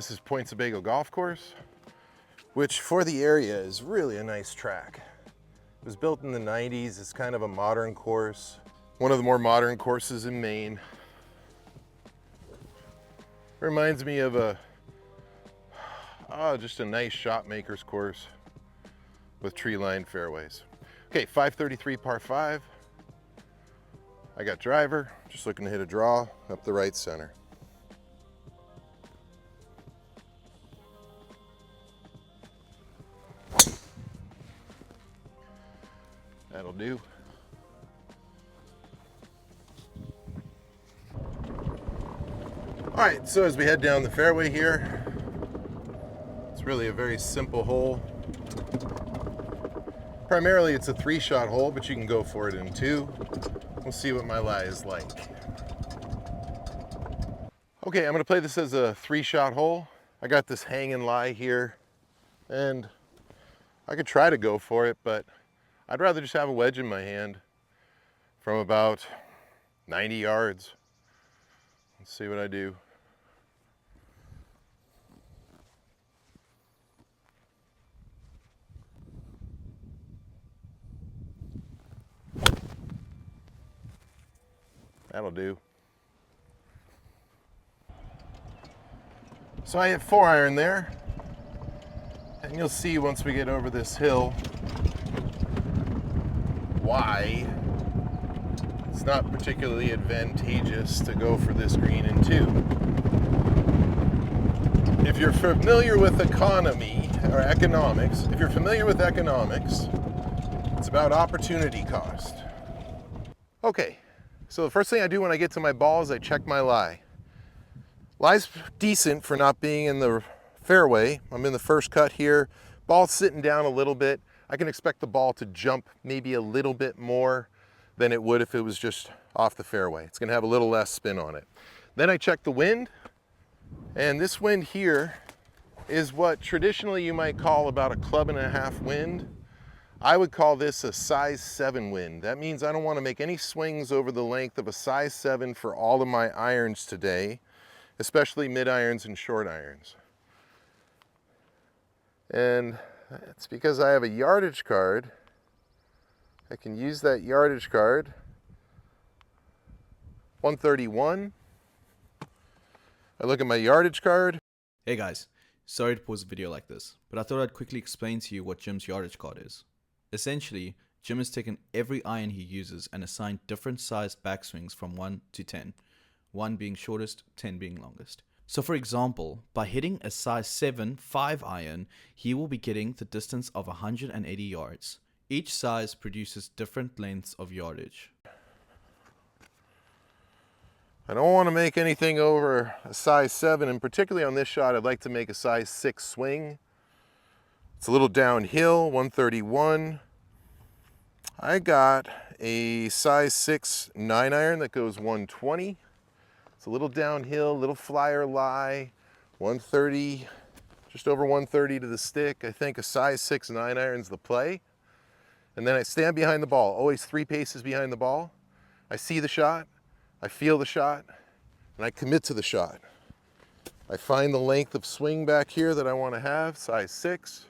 this is Point Sebago Golf Course, which for the area is really a nice track. It was built in the 90s. It's kind of a modern course. One of the more modern courses in Maine. Reminds me of just a nice shot maker's course with tree-lined fairways. Okay, 533 par 5. I got driver, just looking to hit a draw up the right center. That'll do. All right, so as we head down the fairway here, it's really a very simple hole. Primarily it's a 3-shot hole, but you can go for it in 2. We'll see what my lie is like. Okay, I'm gonna play this as a 3-shot hole. I got this hanging lie here, and I could try to go for it, but I'd rather just have a wedge in my hand from about 90 yards. Let's see what I do. That'll do. So I hit 4-iron there, and you'll see once we get over this hill why it's not particularly advantageous to go for this green in 2. If you're familiar with economy or economics, it's about opportunity cost. Okay, so the first thing I do when I get to my ball is I check my lie. Lie's decent for not being in the fairway. I'm in the first cut here. Ball's sitting down a little bit. I can expect the ball to jump maybe a little bit more than it would if it was just off the fairway. It's gonna have a little less spin on it. Then I check the wind, and this wind here is what traditionally you might call about a 1.5 club wind. I would call this a size 7 wind. That means I don't want to make any swings over the length of a size 7 for all of my irons today, especially mid irons and short irons. And it's because I have a yardage card. I can use that yardage card. 131. I look at my yardage card. Hey guys, sorry to pause a video like this, but I thought I'd quickly explain to you what Jim's yardage card is. Essentially, Jim has taken every iron he uses and assigned different sized backswings from 1 to 10, 1 being shortest, 10 being longest. So for example, by hitting a size 7 5-iron, he will be getting the distance of 180 yards. Each size produces different lengths of yardage. I don't want to make anything over a size 7, and particularly on this shot, I'd like to make a size 6 swing. It's a little downhill, 131. I got a size 6 9-iron that goes 120. It's a little downhill, little flyer lie, 130, just over 130 to the stick. I think a size 6 9-iron's the play. And then I stand behind the ball, always 3 paces behind the ball. I see the shot, I feel the shot, and I commit to the shot. I find the length of swing back here that I want to have, size 6.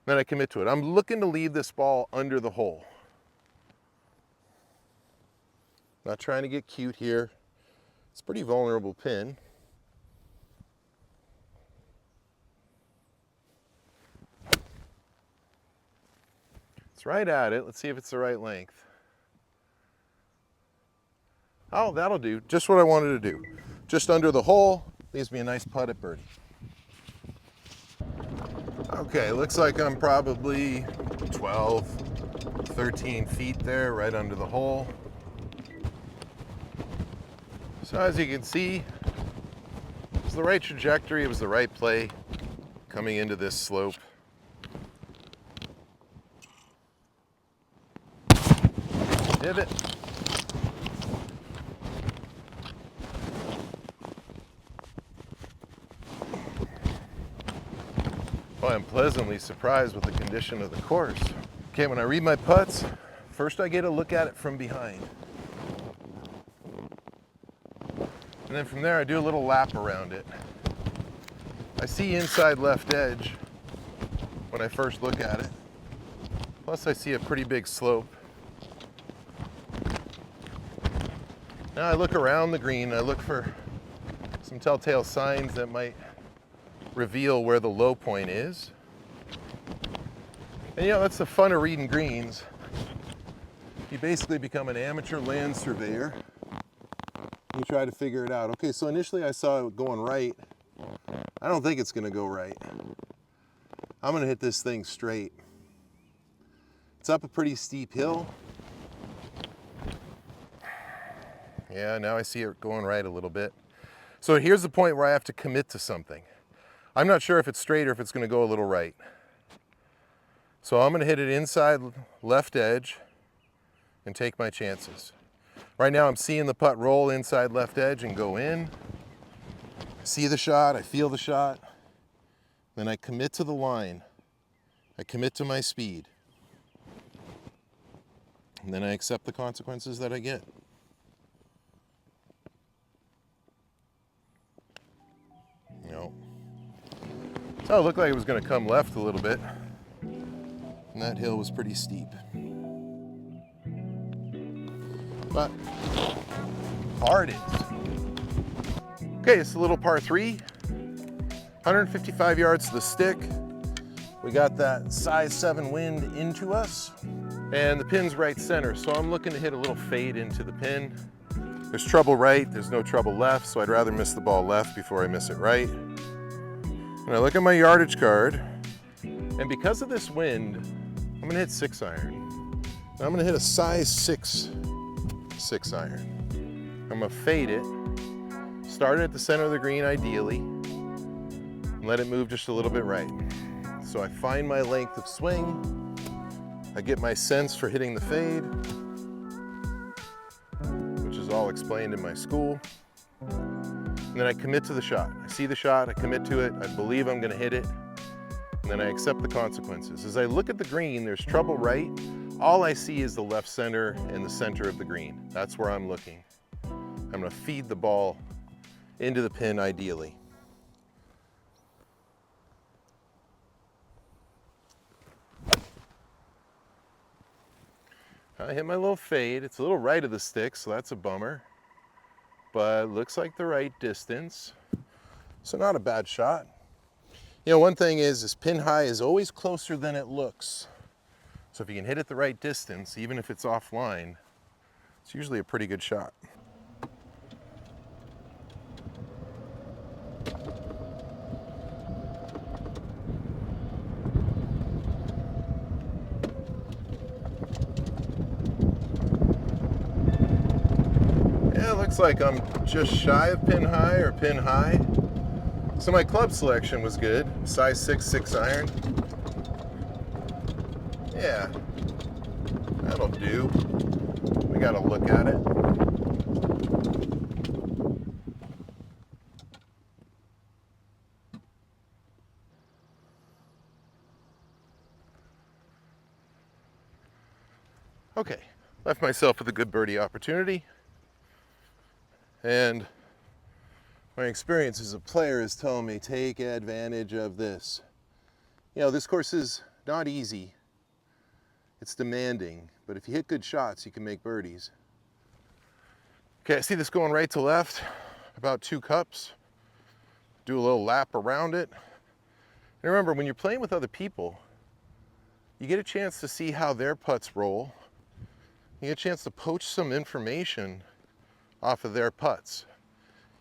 Then I commit to it. I'm looking to leave this ball under the hole. Not trying to get cute here. It's a pretty vulnerable pin. It's right at it. Let's see if it's the right length. Oh, that'll do. Just what I wanted to do. Just under the hole. Leaves me a nice putt at birdie. Okay, looks like I'm probably 12, 13 feet there, right under the hole. So as you can see, it was the right trajectory, it was the right play coming into this slope. Pivot. Boy, I'm pleasantly surprised with the condition of the course. Okay, when I read my putts, first I get a look at it from behind. And then from there I do a little lap around it. I see inside left edge when I first look at it. Plus I see a pretty big slope. Now I look around the green, I look for some telltale signs that might reveal where the low point is. And you know, that's the fun of reading greens. You basically become an amateur land surveyor. You try to figure it out. Okay, so initially I saw it going right. I don't think it's gonna go right. I'm gonna hit this thing straight. It's up a pretty steep hill. Yeah, now I see it going right a little bit. So here's the point where I have to commit to something. I'm not sure if it's straight or if it's gonna go a little right. So I'm gonna hit it inside left edge and take my chances. Right now I'm seeing the putt roll inside left edge and go in. I see the shot, I feel the shot. Then I commit to the line. I commit to my speed. And then I accept the consequences that I get. No. So it looked like it was going to come left a little bit. And that hill was pretty steep. But par it is. Okay, it's a little par 3. 155 yards to the stick. We got that size 7 wind into us. And the pin's right center, so I'm looking to hit a little fade into the pin. There's trouble right, there's no trouble left, so I'd rather miss the ball left before I miss it right. And I look at my yardage card, and because of this wind, I'm gonna hit 6-iron. I'm gonna hit a size 6 6-iron. I'm gonna fade it, start it at the center of the green ideally, and let it move just a little bit right. So I find my length of swing, I get my sense for hitting the fade, which is all explained in my school. And then I commit to the shot. I see the shot, I commit to it, I believe I'm gonna hit it, and then I accept the consequences. As I look at the green, there's trouble right. All I see is the left center and the center of the green. That's where I'm looking. I'm gonna feed the ball into the pin ideally. I hit my little fade. It's a little right of the stick, so that's a bummer. But looks like the right distance. So not a bad shot. You know, one thing is pin high is always closer than it looks. So if you can hit it the right distance, even if it's offline, it's usually a pretty good shot. Looks like I'm just shy of pin high or pin high. So my club selection was good. Size 6 6-iron. Yeah, that'll do. We gotta look at it. Okay, left myself with a good birdie opportunity. And my experience as a player is telling me, take advantage of this. You know, this course is not easy. It's demanding, but if you hit good shots, you can make birdies. Okay, I see this going right to left, about 2 cups. Do a little lap around it. And remember, when you're playing with other people, you get a chance to see how their putts roll. You get a chance to poach some information off of their putts.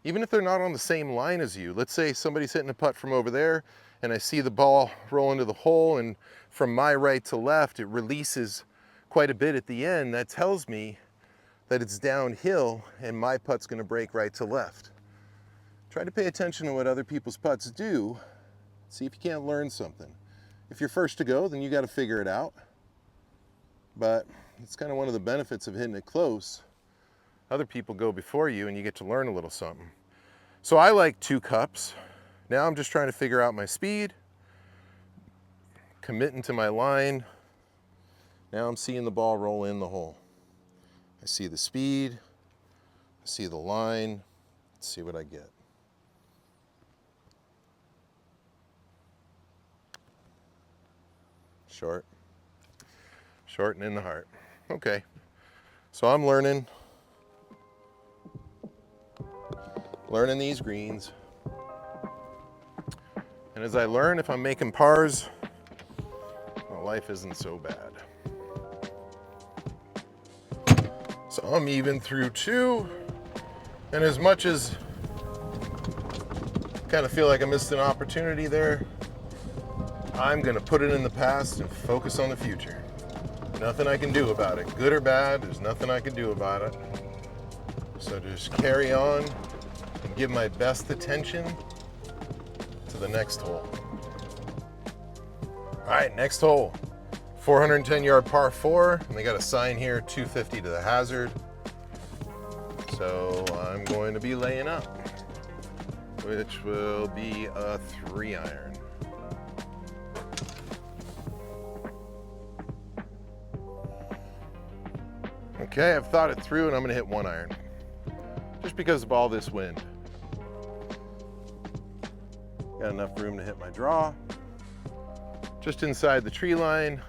Even if they're not on the same line as you. Let's say somebody's hitting a putt from over there and I see the ball roll into the hole, and from my right to left it releases quite a bit at the end. That tells me that it's downhill and my putt's going to break right to left. Try to pay attention to what other people's putts do. See if you can't learn something. If you're first to go, then you got to figure it out. But it's kind of one of the benefits of hitting it close. Other people go before you and you get to learn a little something. So I like 2 cups. Now I'm just trying to figure out my speed, committing to my line. Now I'm seeing the ball roll in the hole. I see the speed, I see the line, let's see what I get. Short. Short and in the heart. Okay. So I'm learning these greens. And as I learn, if I'm making pars, well, life isn't so bad. So I'm even through 2. And as much as I kind of feel like I missed an opportunity there, I'm going to put it in the past and focus on the future. Nothing I can do about it. Good or bad, there's nothing I can do about it. So just carry on and give my best attention to the next hole. All right, next hole. 410-yard par 4, and they got a sign here, 250 to the hazard. So I'm going to be laying up, which will be a 3-iron. Okay, I've thought it through and I'm gonna hit 1-iron. Just because of all this wind. Got enough room to hit my draw. Just inside the tree line.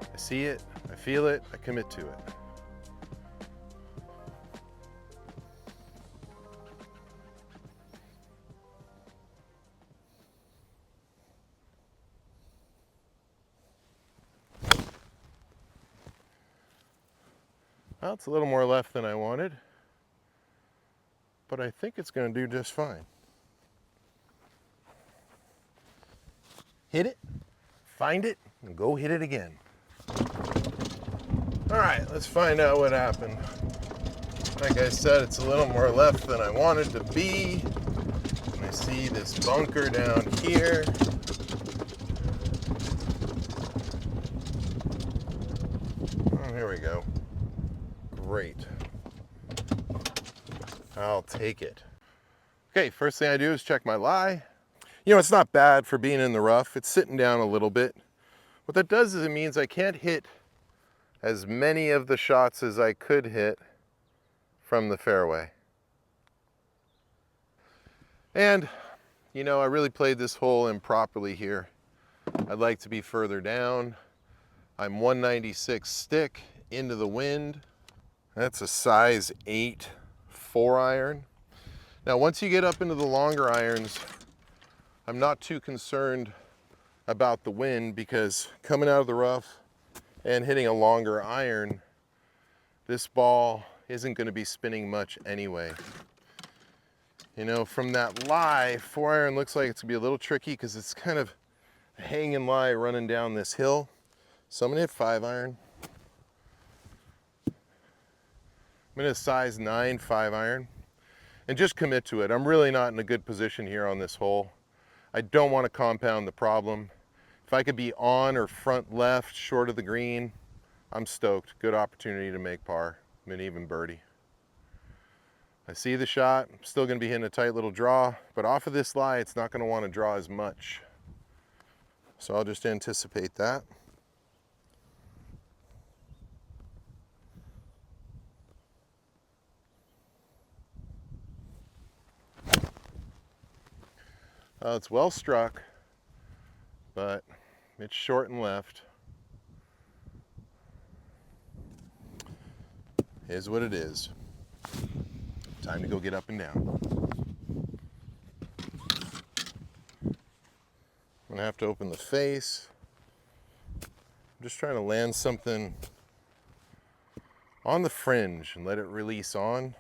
I see it, I feel it, I commit to it. Well, it's a little more left than I wanted, but I think it's going to do just fine. Hit it, find it, and go hit it again. All right, let's find out what happened. Like I said, it's a little more left than I wanted to be. And I see this bunker down here. Oh, here we go. Great. I'll take it. Okay, first thing I do is check my lie. You know, it's not bad for being in the rough. It's sitting down a little bit. What that does is it means I can't hit as many of the shots as I could hit from the fairway. And, you know, I really played this hole improperly here. I'd like to be further down. I'm 196 stick into the wind. That's a size 8 4-iron. Now, once you get up into the longer irons, I'm not too concerned about the wind because coming out of the rough and hitting a longer iron, this ball isn't going to be spinning much anyway. You know, from that lie, 4-iron looks like it's going to be a little tricky because it's kind of a hanging lie running down this hill. So I'm going to hit 5-iron. I'm going to size 9 5-iron and just commit to it. I'm really not in a good position here on this hole. I don't want to compound the problem. If I could be on or front left, short of the green, I'm stoked. Good opportunity to make par, maybe even birdie. I see the shot. I'm still going to be hitting a tight little draw, but off of this lie, it's not going to want to draw as much. So I'll just anticipate that. It's well struck, but it's short and left. Is what it is. Time to go get up and down. I'm gonna have to open the face. I'm just trying to land something on the fringe and let it release on.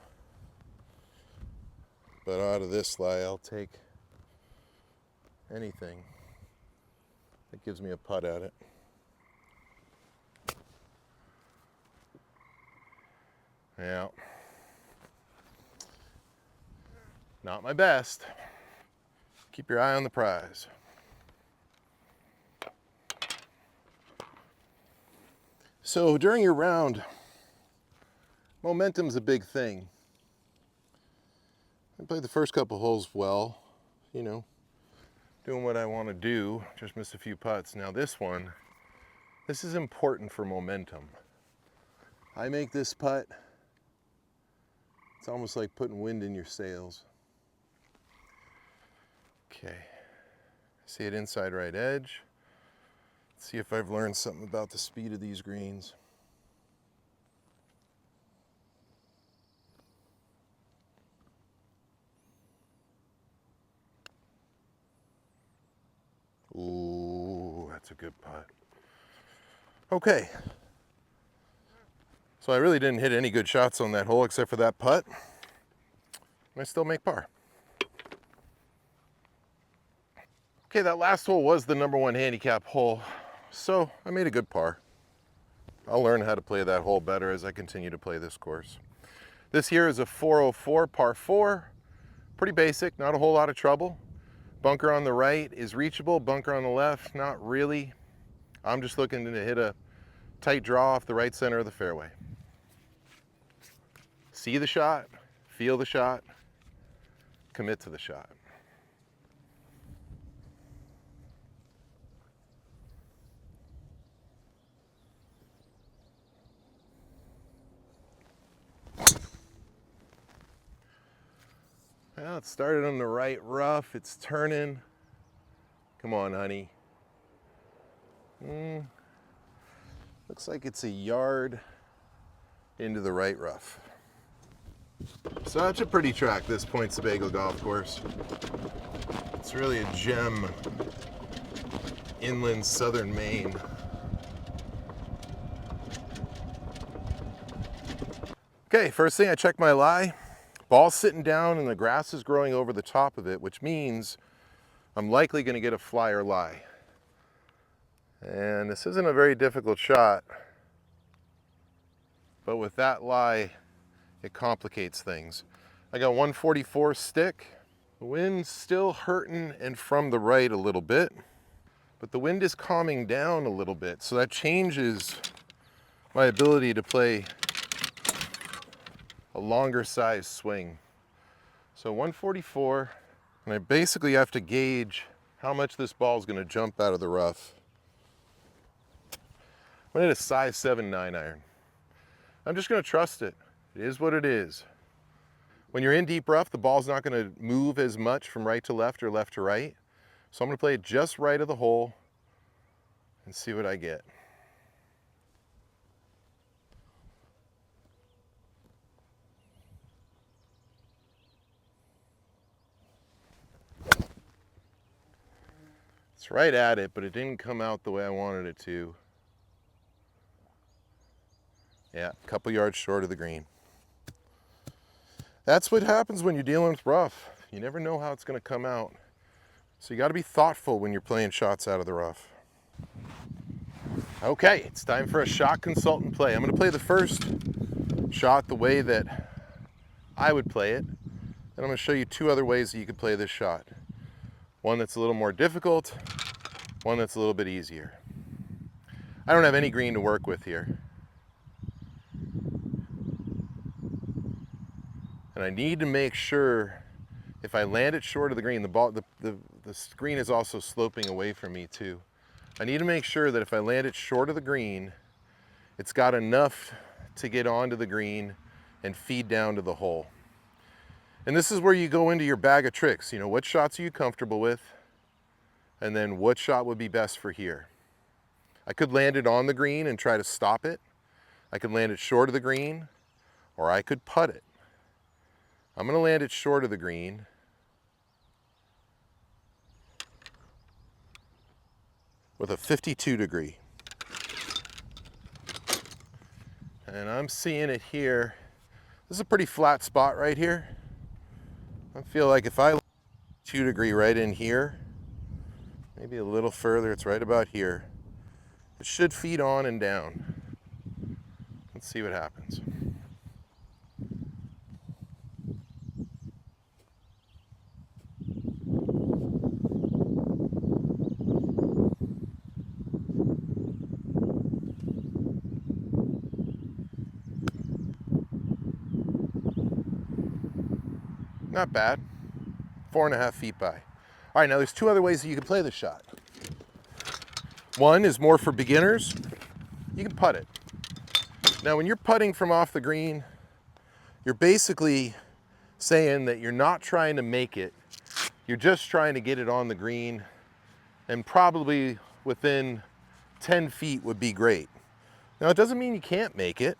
But out of this lie, I'll take anything that gives me a putt at it. Yeah. Not my best. Keep your eye on the prize. So during your round, momentum's a big thing. I played the first couple holes well, you know, doing what I want to do, just missed a few putts. Now this one, this is important for momentum. I make this putt, it's almost like putting wind in your sails. Okay, see it inside right edge. Let's see if I've learned something about the speed of these greens. Ooh, that's a good putt. Okay, so I really didn't hit any good shots on that hole except for that putt. I still make par. Okay, that last hole was the #1 handicap hole, so I made a good par. I'll learn how to play that hole better as I continue to play this course. This here is a 404 par 4. Pretty basic, not a whole lot of trouble. Bunker on the right is reachable, bunker on the left, not really. I'm just looking to hit a tight draw off the right center of the fairway. See the shot, feel the shot, commit to the shot. Well, it started on the right rough, it's turning. Come on, honey. Looks like it's a yard into the right rough. Such a pretty track, this Point Sebago golf course. It's really a gem. Inland southern Maine. Okay, first thing I check my lie. Ball's sitting down and the grass is growing over the top of it, which means I'm likely going to get a fly or lie. And this isn't a very difficult shot, but with that lie, it complicates things. I got 144 stick. The wind's still hurting and from the right a little bit, but the wind is calming down a little bit, so that changes my ability to play a longer size swing. So 144, and I basically have to gauge how much this ball is going to jump out of the rough. I'm going to hit a size 7 9-iron. I'm just going to trust it. It is what it is. When you're in deep rough, the ball's not going to move as much from right to left or left to right. So I'm going to play it just right of the hole and see what I get. It's right at it, but it didn't come out the way I wanted it to. Yeah, a couple yards short of the green. That's what happens when you're dealing with rough. You never know how it's going to come out. So you got to be thoughtful when you're playing shots out of the rough. Okay, it's time for a shot consultant play. I'm going to play the first shot the way that I would play it. And I'm going to show you two other ways that you could play this shot. One that's a little more difficult, one that's a little bit easier. I don't have any green to work with here. And I need to make sure if I land it short of the green, the green is also sloping away from me too. I need to make sure that if I land it short of the green, it's got enough to get onto the green and feed down to the hole. And this is where you go into your bag of tricks. You know, what shots are you comfortable with? And then what shot would be best for here? I could land it on the green and try to stop it. I could land it short of the green, or I could putt it. I'm going to land it short of the green. With a 52 degree. And I'm seeing it here. This is a pretty flat spot right here. I feel like if I 2 degree right in here, maybe a little further, it's right about here. It should feed on and down. Let's see what happens. Not bad. 4.5 feet by. All right, now there's two other ways that you can play this shot. One is more for beginners. You can putt it. Now, when you're putting from off the green, you're basically saying that you're not trying to make it. You're just trying to get it on the green, and probably within 10 feet would be great. Now, it doesn't mean you can't make it,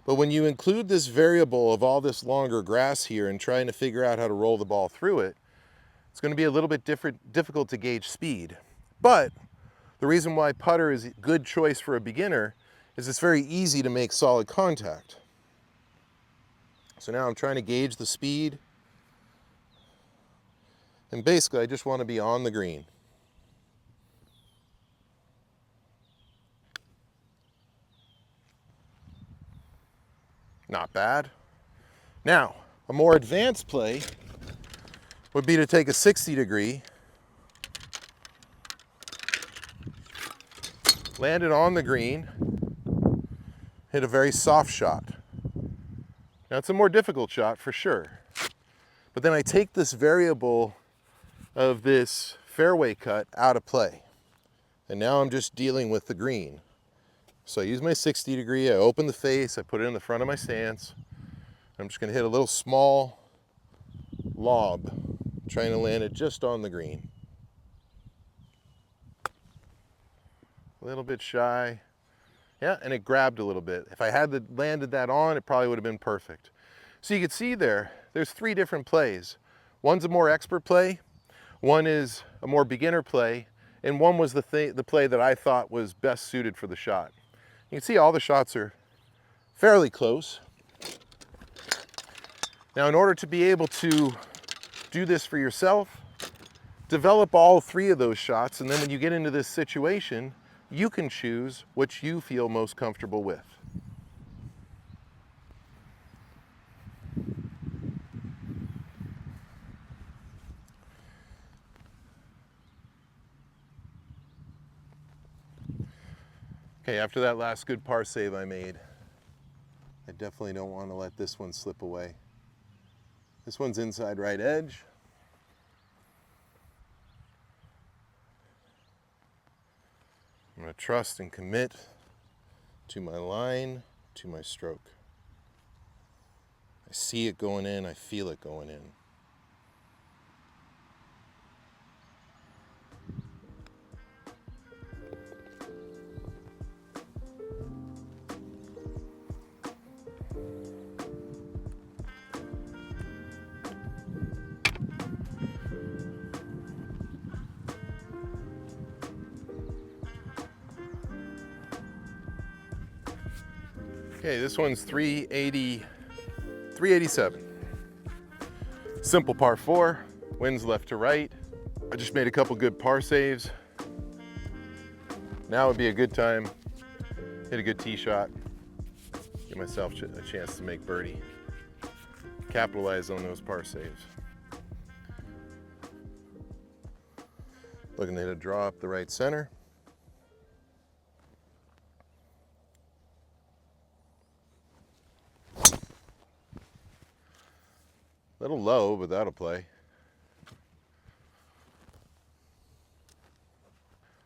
but when you include this variable of all this longer grass here and trying to figure out how to roll the ball through it, it's going to be a little bit difficult to gauge speed. But the reason why putter is a good choice for a beginner is it's very easy to make solid contact. So now I'm trying to gauge the speed. And basically, I just want to be on the green. Not bad. Now, a more advanced play would be to take a 60 degree, land it on the green, hit a very soft shot. Now, it's a more difficult shot for sure. But then I take this variable of this fairway cut out of play. And now I'm just dealing with the green. So I use my 60 degree, I open the face, I put it in the front of my stance. I'm just going to hit a little small lob, trying to land it just on the green. A little bit shy. Yeah, and it grabbed a little bit. If I had landed that on, it probably would have been perfect. So you can see there's 3 different plays. One's a more expert play, one is a more beginner play, and one was the play that I thought was best suited for the shot. You can see all the shots are fairly close. Now, in order to be able to do this for yourself, develop all 3 of those shots, and then when you get into this situation, you can choose which you feel most comfortable with. Okay, after that last good par save I made, I definitely don't want to let this one slip away. This one's inside right edge. I'm going to trust and commit to my line, to my stroke. I see it going in, I feel it going in. Okay, this one's 387. Simple par 4, winds left to right. I just made a couple good par saves. Now would be a good time, hit a good tee shot, give myself a chance to make birdie. Capitalize on those par saves. Looking to hit a draw up the right center. A little low, but that'll play.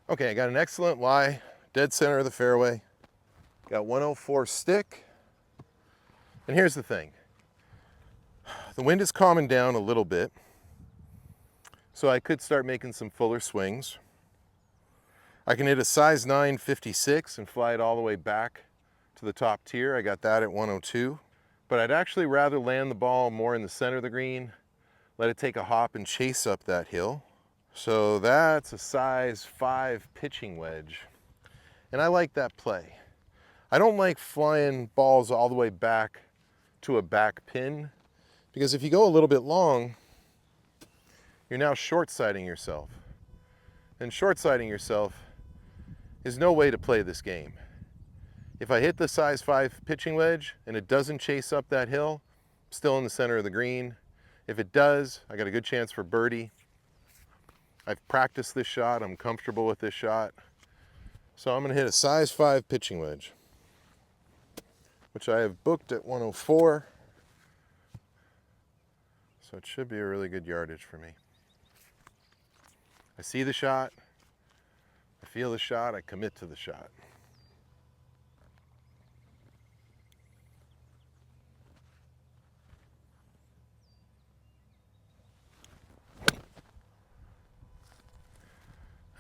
Okay, I got an excellent lie, dead center of the fairway. Got 104 stick. And here's the thing. The wind is calming down a little bit, so I could start making some fuller swings. I can hit a size 9 56 and fly it all the way back to the top tier. I got that at 102. But I'd actually rather land the ball more in the center of the green, let it take a hop and chase up that hill. So that's a size 5 pitching wedge. And I like that play. I don't like flying balls all the way back to a back pin, because if you go a little bit long, you're now short-siding yourself. And short-siding yourself is no way to play this game. If I hit the size 5 pitching wedge and it doesn't chase up that hill, I'm still in the center of the green. If it does, I got a good chance for birdie. I've practiced this shot, I'm comfortable with this shot. So I'm gonna hit a size 5 pitching wedge, which I have booked at 104. So it should be a really good yardage for me. I see the shot, I feel the shot, I commit to the shot.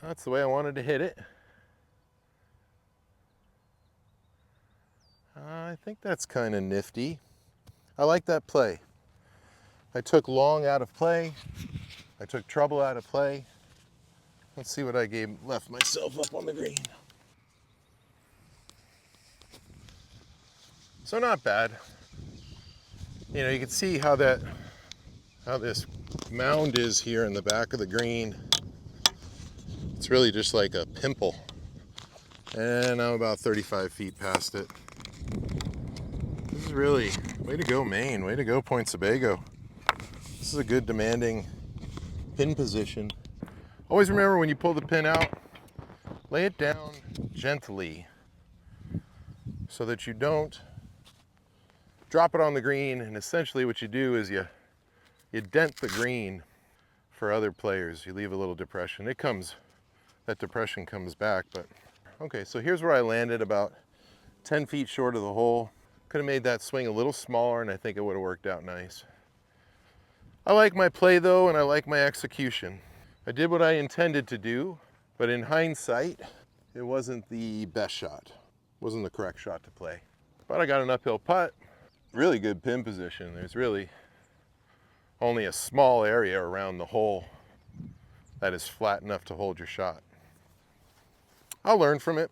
That's the way I wanted to hit it. I think that's kind of nifty. I like that play. I took long out of play. I took trouble out of play. Let's see what I left myself up on the green. So not bad. You know, you can see how this mound is here in the back of the green. It's really just like a pimple. And I'm about 35 feet past it. This is really, way to go, Maine. Way to go, Point Sebago. This is a good demanding pin position. Always remember when you pull the pin out, lay it down gently so that you don't drop it on the green. And essentially what you do is you dent the green for other players. You leave a little depression. That depression comes back. But okay, so here's where I landed, about 10 feet short of the hole. Could have made that swing a little smaller, and I think it would have worked out nice. I like my play though, and I like my execution. I did what I intended to do, but in hindsight, it wasn't the best shot. It wasn't the correct shot to play. But I got an uphill putt. Really good pin position. There's really only a small area around the hole that is flat enough to hold your shot. I'll learn from it.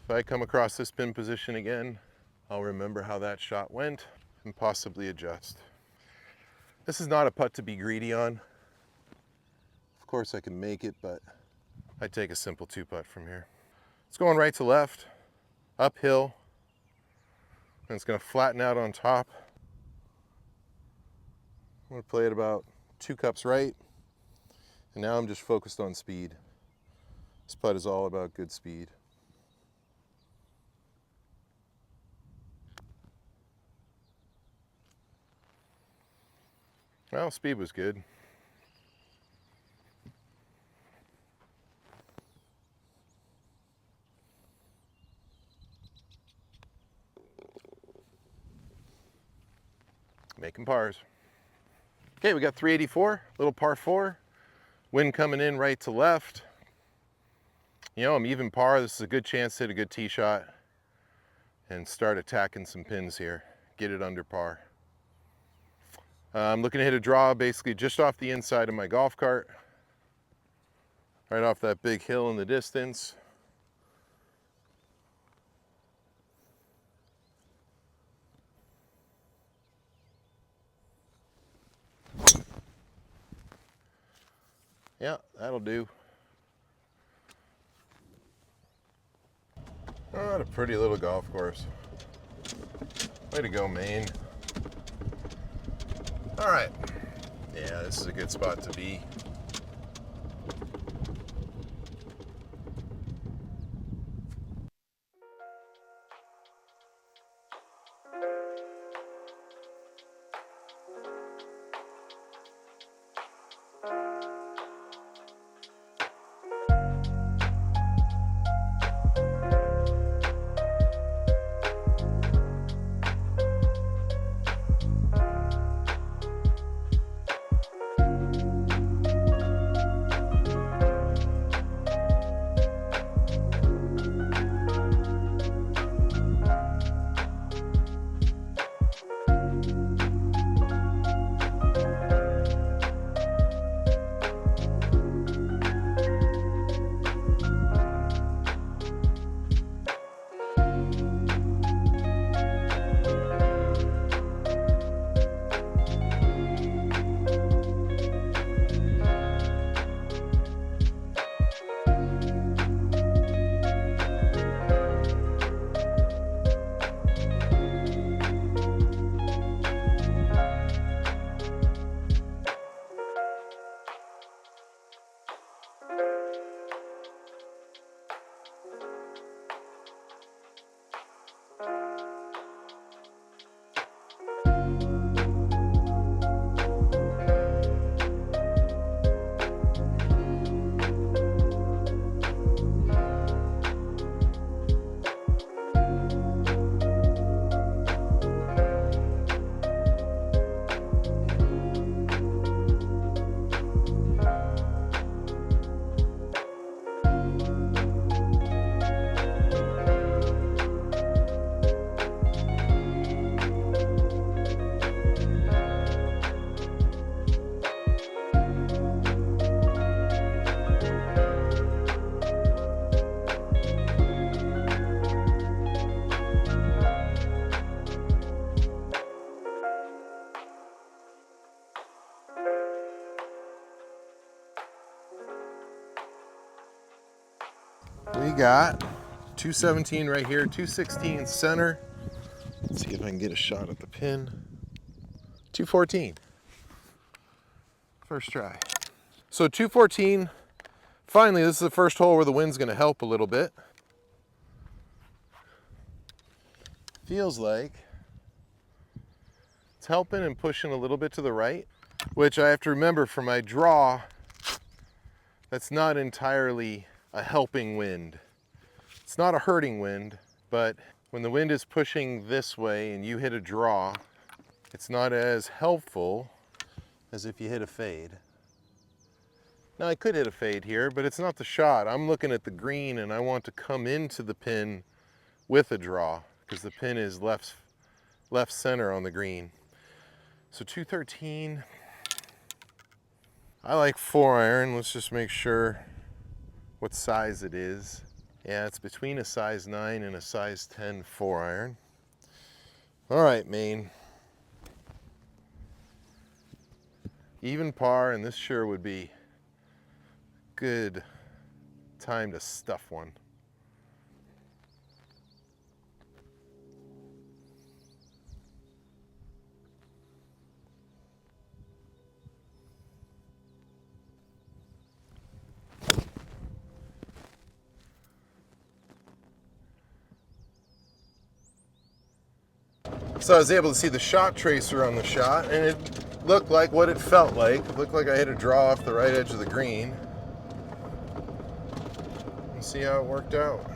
If I come across this pin position again, I'll remember how that shot went and possibly adjust. This is not a putt to be greedy on. Of course I can make it, but I take a simple 2-putt from here. It's going right to left, uphill, and it's going to flatten out on top. I'm going to play it about 2 cups right, and now I'm just focused on speed. This putt is all about good speed. Well, speed was good. Making pars. Okay, we got 384, little par 4. Wind coming in right to left. You know, I'm even par. This is a good chance to hit a good tee shot and start attacking some pins here. Get it under par. I'm looking to hit a draw basically just off the inside of my golf cart. Right off that big hill in the distance. Yeah, that'll do. Oh, what a pretty little golf course. Way to go, Maine. All right. Yeah, this is a good spot to be. We got 217 right here, 216 center. Let's see if I can get a shot at the pin. 214. First try. So 214, finally, this is the first hole where the wind's gonna help a little bit. Feels like it's helping and pushing a little bit to the right, which I have to remember for my draw, that's not entirely a helping wind. It's not a hurting wind, but when the wind is pushing this way and you hit a draw, it's not as helpful as if you hit a fade. Now I could hit a fade here, but it's not the shot. I'm looking at the green and I want to come into the pin with a draw because the pin is left center on the green. So 213. I like 4-iron. Let's just make sure what size it is. Yeah, it's between a size 9 and a size 10 4-iron. All right, Maine. Even par, and this sure would be good time to stuff one. So I was able to see the shot tracer on the shot, and it looked like what it felt like. It looked like I hit a draw off the right edge of the green. And see how it worked out.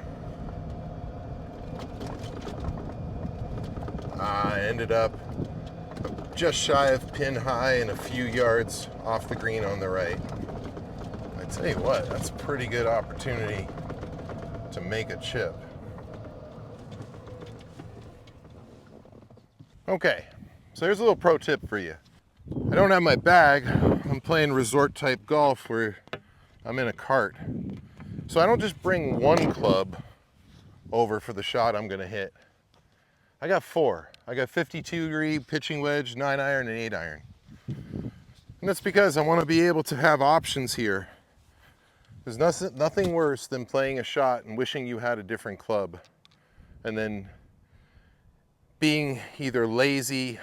I ended up just shy of pin high and a few yards off the green on the right. I tell you what, that's a pretty good opportunity to make a chip. Okay, so here's a little pro tip for you. I don't have my bag. I'm playing resort type golf where I'm in a cart. So I don't just bring one club over for the shot I'm gonna hit. I got 4. I got 52-degree pitching wedge, 9-iron, and 8-iron. And that's because I want to be able to have options here. There's nothing worse than playing a shot and wishing you had a different club and then being either lazy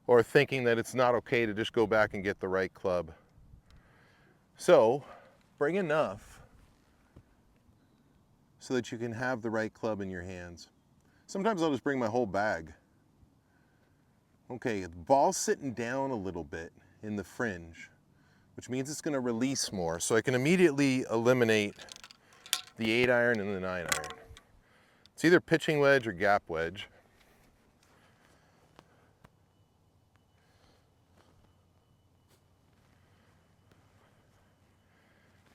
or thinking that it's not okay to just go back and get the right club. So bring enough so that you can have the right club in your hands. Sometimes I'll just bring my whole bag. Okay, the ball's sitting down a little bit in the fringe, which means it's going to release more. So I can immediately eliminate the 8-iron and the 9-iron. It's either pitching wedge or gap wedge.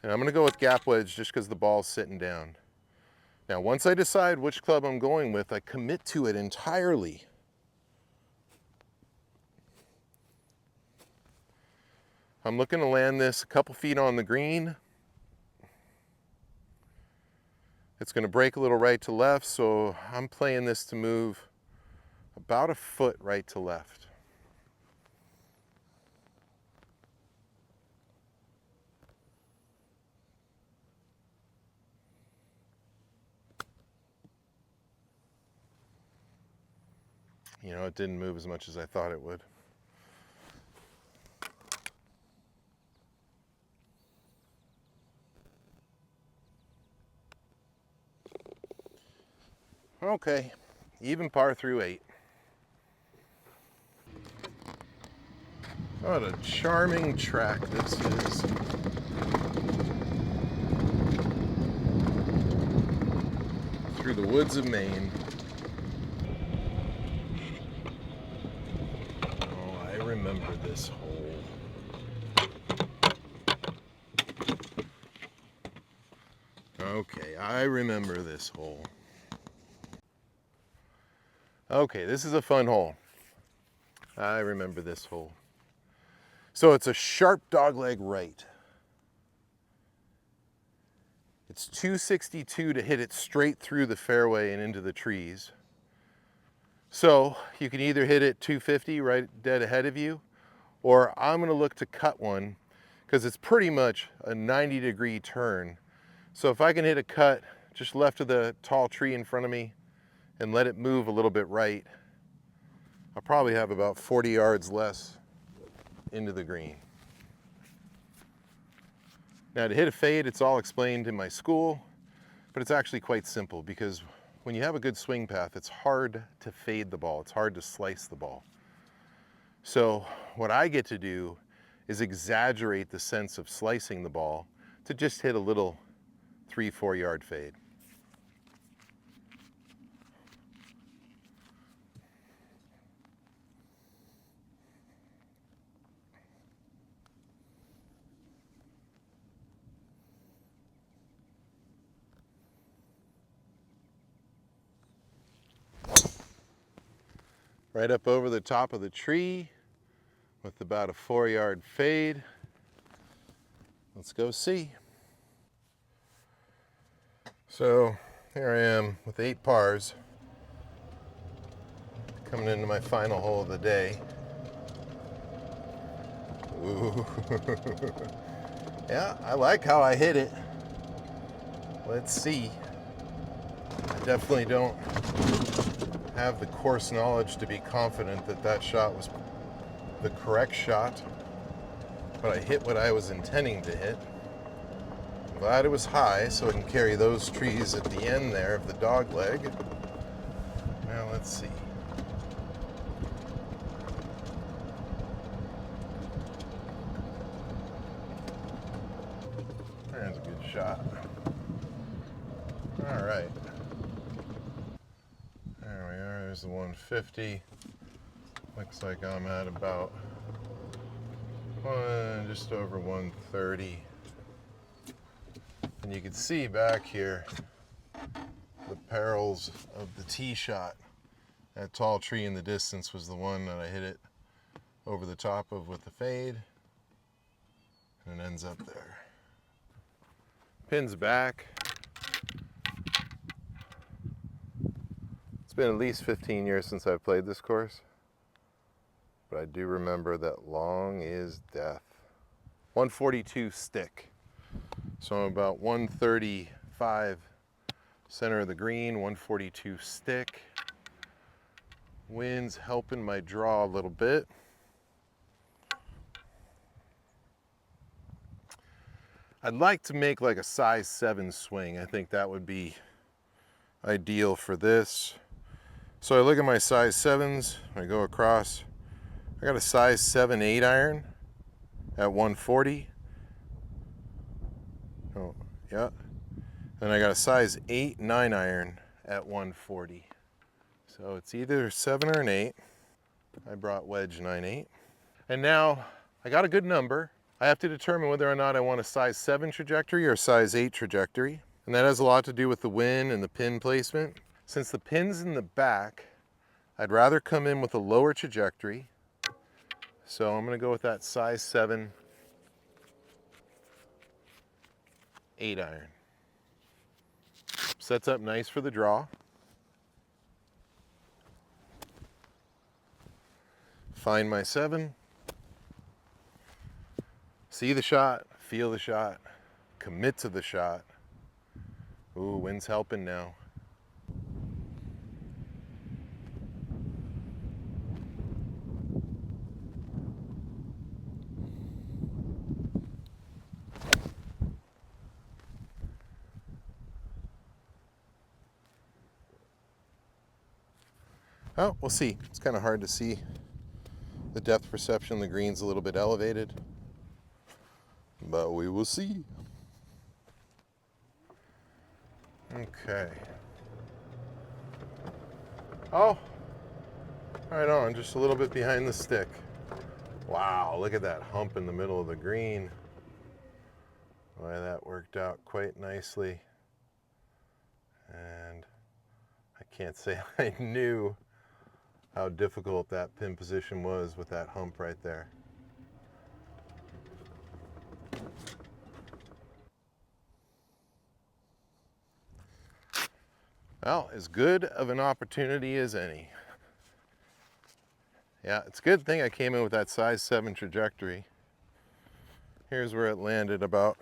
And I'm going to go with gap wedge just because the ball's sitting down. Now, once I decide which club I'm going with, I commit to it entirely. I'm looking to land this a couple feet on the green. It's going to break a little right to left, so I'm playing this to move about a foot right to left. You know, it didn't move as much as I thought it would. Okay, even par through 8. What a charming track this is. Through the woods of Maine. Oh, I remember this hole. Okay, I remember this hole. Okay, this is a fun hole. I remember this hole. So it's a sharp dogleg right. It's 262 to hit it straight through the fairway and into the trees. So you can either hit it 250 right dead ahead of you, or I'm going to look to cut one because it's pretty much a 90-degree turn. So if I can hit a cut just left of the tall tree in front of me and let it move a little bit right, I'll probably have about 40 yards less into the green. Now to hit a fade, it's all explained in my school, but it's actually quite simple because when you have a good swing path, it's hard to fade the ball. It's hard to slice the ball. So what I get to do is exaggerate the sense of slicing the ball to just hit a little 3-4 yard fade. Right up over the top of the tree with about a 4 yard fade. Let's go see. So here I am with 8 pars coming into my final hole of the day. Ooh. Yeah, I like how I hit it. Let's see. I definitely don't have the course knowledge to be confident that that shot was the correct shot, but I hit what I was intending to hit. I'm glad it was high so I can carry those trees at the end there of the dog leg. Now let's see. There's a good shot. All right. There we are. There's the 150. Looks like I'm at about just over 130. And you can see back here the perils of the tee shot. That tall tree in the distance was the one that I hit it over the top of with the fade. And it ends up there. Pin's back. It's been at least 15 years since I've played this course, but I do remember that long is death. 142 stick. So I'm about 135 center of the green, 142 stick. Wind's helping my draw a little bit. I'd like to make like a size 7 swing. I think that would be ideal for this. So I look at my size 7s, I go across. I got a size 7 8 iron at 140. Oh, yeah. And I got a size 8 9 iron at 140. So it's either a 7 or an 8. I brought wedge 9/8. And now I got a good number. I have to determine whether or not I want a size 7 trajectory or a size 8 trajectory. And that has a lot to do with the wind and the pin placement. Since the pin's in the back, I'd rather come in with a lower trajectory. So I'm going to go with that size 7 8 iron. Sets up nice for the draw. Find my 7. See the shot, feel the shot, commit to the shot. Ooh, wind's helping now. Oh, we'll see. It's kind of hard to see. The depth perception, the green's a little bit elevated, but we will see. Okay. Oh, right on, just a little bit behind the stick. Wow, look at that hump in the middle of the green. Boy, that worked out quite nicely. And I can't say I knew how difficult that pin position was with that hump right there. Well, as good of an opportunity as any. Yeah, it's a good thing I came in with that size 7 trajectory. Here's where it landed, about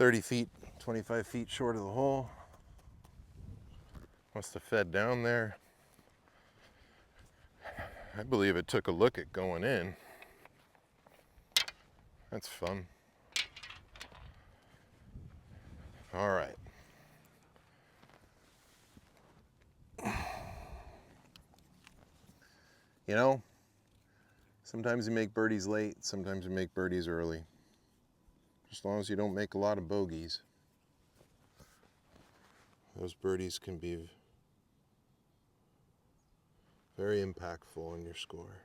30 feet, 25 feet short of the hole. Must have fed down there. I believe it took a look at going in. That's fun. All right. You know, sometimes you make birdies late, sometimes you make birdies early. As long as you don't make a lot of bogeys, those birdies can be very impactful on your score.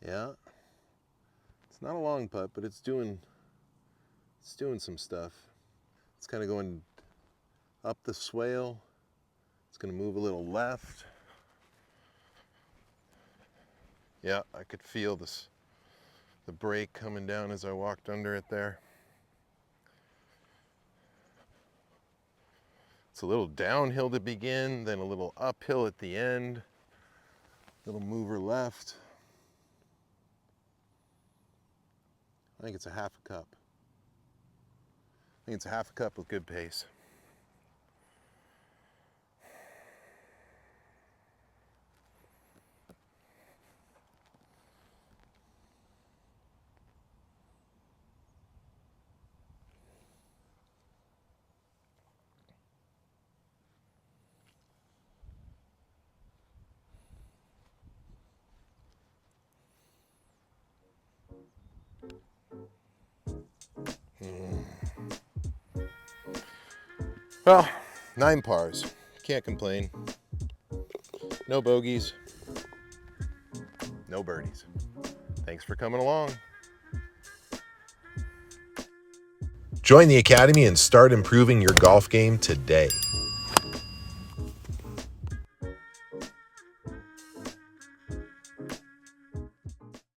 Yeah, it's not a long putt, but it's doing some stuff. It's kind of going up the swale. It's going to move a little left. Yeah, I could feel the break coming down as I walked under it there. It's a little downhill to begin, then a little uphill at the end. Little mover left. I think it's a half a cup. I think it's a half a cup with good pace. Well, 9 pars. Can't complain. No bogeys. No birdies. Thanks for coming along. Join the Academy and start improving your golf game today.